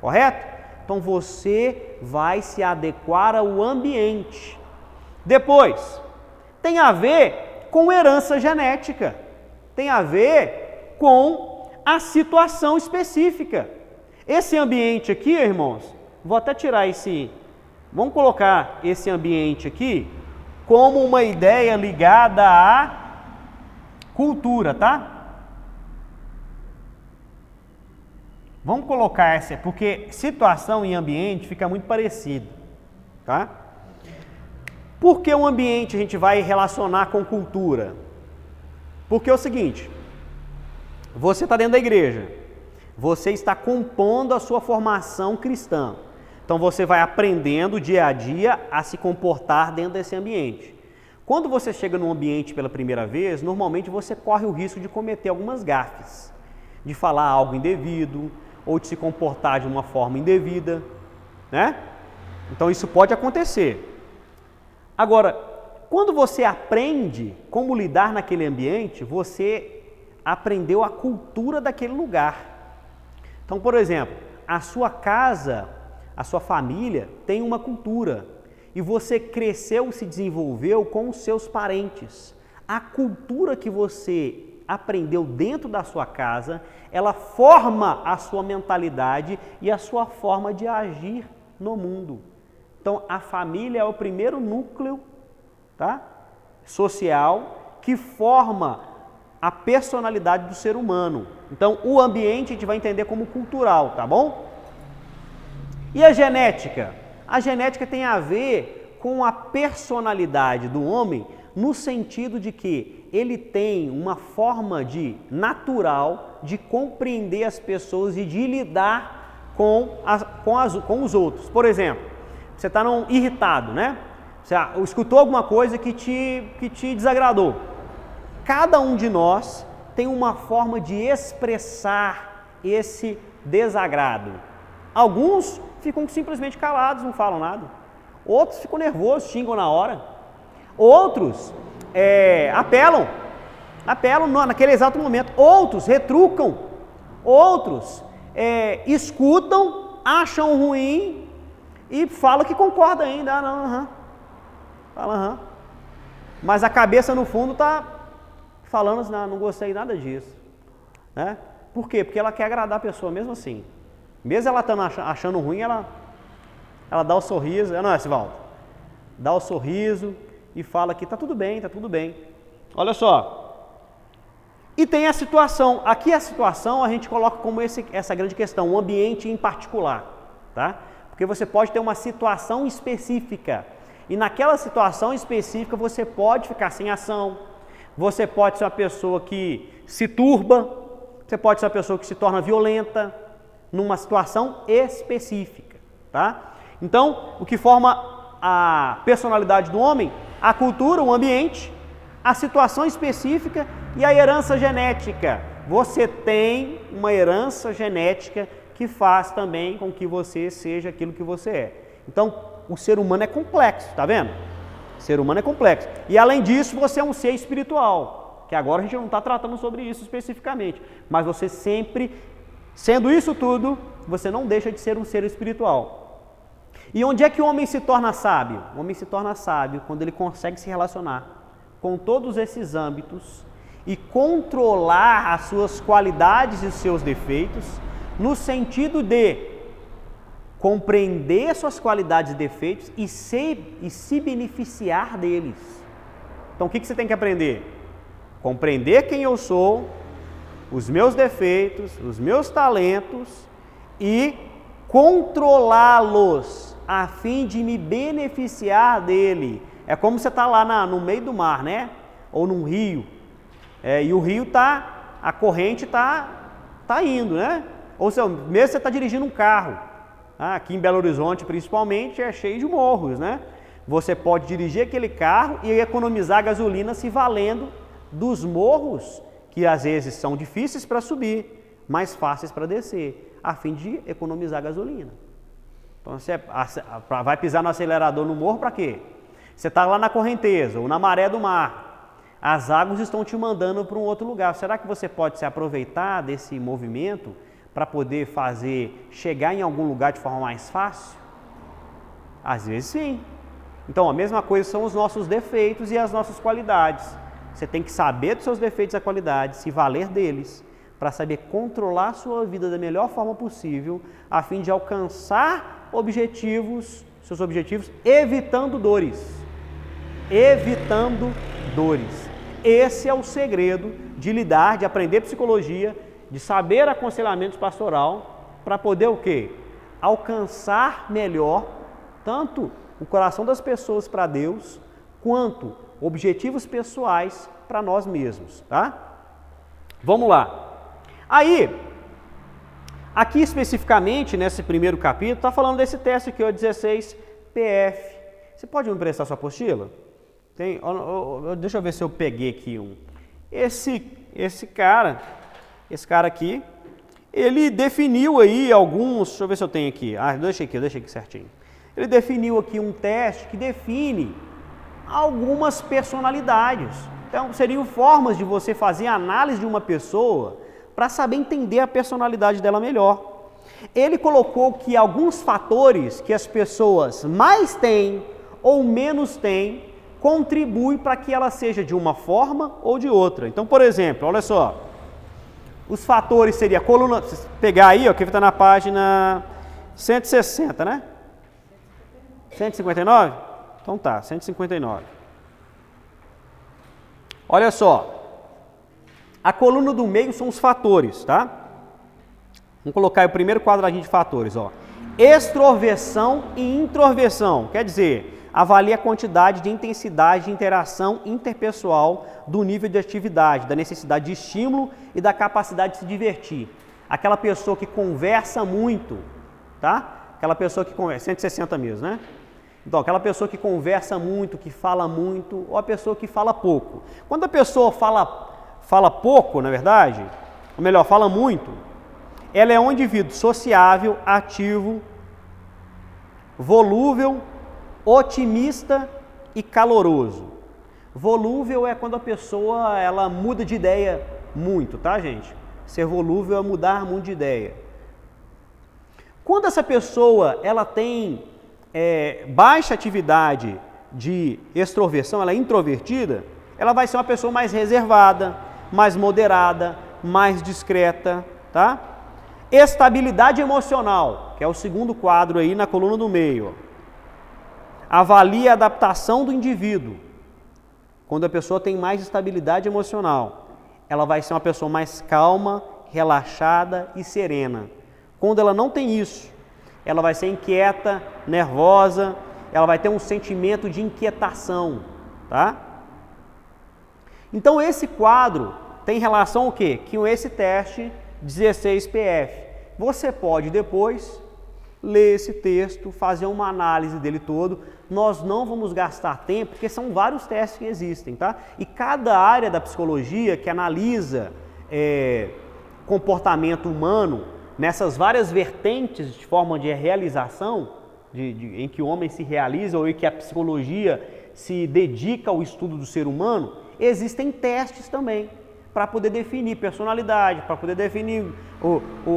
correto? Então você vai se adequar ao ambiente. Depois, tem a ver com herança genética, tem a ver com a situação específica. Esse ambiente aqui, irmãos, vou até tirar vamos colocar esse ambiente aqui como uma ideia ligada à cultura, tá? Vamos colocar essa, porque situação e ambiente fica muito parecido, tá? Por que o ambiente a gente vai relacionar com cultura? Porque é o seguinte, você está dentro da igreja, você está compondo a sua formação cristã. Então você vai aprendendo dia a dia a se comportar dentro desse ambiente. Quando você chega num ambiente pela primeira vez, normalmente você corre o risco de cometer algumas gafes, de falar algo indevido, ou de se comportar de uma forma indevida, né? Então isso pode acontecer. Agora, quando você aprende como lidar naquele ambiente, você aprendeu a cultura daquele lugar. Então, por exemplo, a sua casa, a sua família tem uma cultura e você cresceu, se desenvolveu com os seus parentes. A cultura que você aprendeu dentro da sua casa, ela forma a sua mentalidade e a sua forma de agir no mundo. Então, a família é o primeiro núcleo, tá, social que forma a personalidade do ser humano. Então, o ambiente a gente vai entender como cultural, tá bom? E a genética? A genética tem a ver com a personalidade do homem no sentido de que ele tem uma forma natural de compreender as pessoas e de lidar com os outros. Por exemplo, você está irritado, né? Você escutou alguma coisa que te desagradou. Cada um de nós tem uma forma de expressar esse desagrado. Alguns ficam simplesmente calados, não falam nada. Outros ficam nervosos, xingam na hora. Outros apelam naquele exato momento. Outros retrucam. Outros escutam, acham ruim e falam que concorda ainda. Ah, não, aham. Fala, aham. Mas a cabeça no fundo está falando, não gostei nada disso. Né? Por quê? Porque ela quer agradar a pessoa mesmo assim. Mesmo ela estando achando ruim, ela dá o sorriso. Não é, Sivaldo? Dá o sorriso e fala que tá tudo bem, tá tudo bem. Olha só. E tem a situação. Aqui a situação a gente coloca como essa grande questão, um ambiente em particular, tá? Porque você pode ter uma situação específica. E naquela situação específica você pode ficar sem ação. Você pode ser uma pessoa que se turba. Você pode ser uma pessoa que se torna violenta numa situação específica, tá? Então, o que forma a personalidade do homem? A cultura, o ambiente, a situação específica e a herança genética. Você tem uma herança genética que faz também com que você seja aquilo que você é. Então, o ser humano é complexo, tá vendo? Ser humano é complexo. E além disso, você é um ser espiritual, que agora a gente não está tratando sobre isso especificamente, mas você sempre, sendo isso tudo, você não deixa de ser um ser espiritual. E onde é que o homem se torna sábio? O homem se torna sábio quando ele consegue se relacionar com todos esses âmbitos e controlar as suas qualidades e os seus defeitos, no sentido de compreender suas qualidades e defeitos e se beneficiar deles. Então o que você tem que aprender? Compreender quem eu sou, os meus defeitos, os meus talentos e controlá-los a fim de me beneficiar dele. É como você está lá no meio do mar, né? Ou num rio. E o rio a corrente está indo, né? Ou seja, mesmo você está dirigindo um carro. Aqui em Belo Horizonte, principalmente, é cheio de morros, né? Você pode dirigir aquele carro e economizar gasolina se valendo dos morros, que às vezes são difíceis para subir, mais fáceis para descer, a fim de economizar gasolina. Então você vai pisar no acelerador no morro para quê? Você está lá na correnteza ou na maré do mar, as águas estão te mandando para um outro lugar. Será que você pode se aproveitar desse movimento para poder chegar em algum lugar de forma mais fácil? Às vezes sim. Então a mesma coisa são os nossos defeitos e as nossas qualidades. Você tem que saber dos seus defeitos e qualidades, se valer deles, para saber controlar a sua vida da melhor forma possível, a fim de alcançar seus objetivos, evitando dores. Evitando dores. Esse é o segredo de lidar, de aprender psicologia, de saber aconselhamento pastoral, para poder o quê? Alcançar melhor tanto o coração das pessoas para Deus, quanto objetivos pessoais para nós mesmos, tá? Vamos lá. Aí, aqui especificamente, nesse primeiro capítulo, está falando desse teste aqui, o 16PF. Você pode me emprestar sua apostila? Deixa eu ver se eu peguei aqui um. Esse cara aqui, ele definiu aí alguns, deixa eu ver se eu tenho aqui. Eu deixei aqui certinho. Ele definiu aqui um teste que define algumas personalidades. Então, seriam formas de você fazer análise de uma pessoa para saber entender a personalidade dela melhor. Ele colocou que alguns fatores que as pessoas mais têm ou menos têm contribuem para que ela seja de uma forma ou de outra. Então, por exemplo, olha só, os fatores seriam a coluna, se pegar aí, ó, que está na página 160, né? 159? Então tá, 159. Olha só, a coluna do meio são os fatores, tá? Vamos colocar aí o primeiro quadradinho de fatores, ó. Extroversão e introversão, quer dizer, avalia a quantidade de intensidade de interação interpessoal do nível de atividade, da necessidade de estímulo e da capacidade de se divertir. Aquela pessoa que conversa muito, tá? Aquela pessoa que conversa, 160 mesmo, né? Então, aquela pessoa que conversa muito, que fala muito, ou a pessoa que fala pouco. Quando a pessoa fala pouco, na verdade, ou melhor, fala muito, ela é um indivíduo sociável, ativo, volúvel, otimista e caloroso. Volúvel é quando a pessoa ela muda de ideia muito, tá, gente? Ser volúvel é mudar muito de ideia. Quando essa pessoa ela tem baixa atividade de extroversão, ela é introvertida, ela vai ser uma pessoa mais reservada, mais moderada, mais discreta, tá? Estabilidade emocional, que é o segundo quadro aí na coluna do meio, ó. Avalia a adaptação do indivíduo. Quando a pessoa tem mais estabilidade emocional, ela vai ser uma pessoa mais calma, relaxada e serena. Quando ela não tem isso, ela vai ser inquieta, nervosa, ela vai ter um sentimento de inquietação, tá? Então esse quadro tem relação ao quê? Com esse teste 16PF. Você pode depois ler esse texto, fazer uma análise dele todo. Nós não vamos gastar tempo, porque são vários testes que existem, tá? E cada área da psicologia que analisa comportamento humano, nessas várias vertentes de forma de realização, em que o homem se realiza ou em que a psicologia se dedica ao estudo do ser humano, existem testes também para poder definir personalidade, para poder definir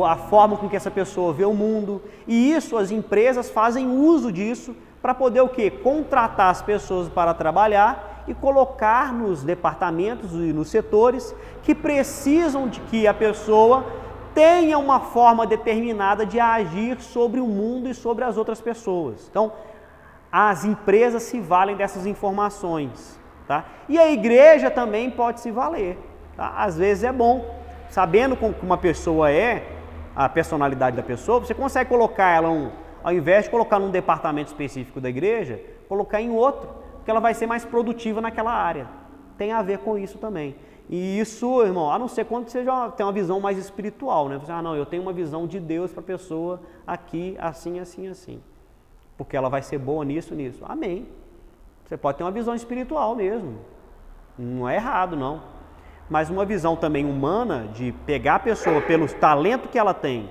a forma com que essa pessoa vê o mundo. E isso, as empresas fazem uso disso para poder o quê? Contratar as pessoas para trabalhar e colocar nos departamentos e nos setores que precisam de que a pessoa tenha uma forma determinada de agir sobre o mundo e sobre as outras pessoas. Então, as empresas se valem dessas informações, tá? E a igreja também pode se valer, tá? Às vezes é bom, sabendo como uma pessoa é, a personalidade da pessoa, você consegue colocar ela, ao invés de colocar num departamento específico da igreja, colocar em outro, porque ela vai ser mais produtiva naquela área. Tem a ver com isso também. E isso, irmão, a não ser quando você já tem uma visão mais espiritual, né? Você, não, eu tenho uma visão de Deus para a pessoa aqui, assim, assim, assim. Porque ela vai ser boa nisso, nisso. Amém. Você pode ter uma visão espiritual mesmo. Não é errado, não. Mas uma visão também humana de pegar a pessoa pelo talento que ela tem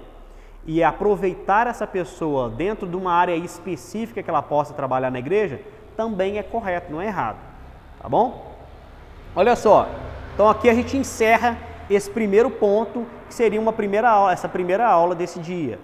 e aproveitar essa pessoa dentro de uma área específica que ela possa trabalhar na igreja, também é correto, não é errado. Tá bom? Olha só. Então aqui a gente encerra esse primeiro ponto, que seria essa primeira aula desse dia.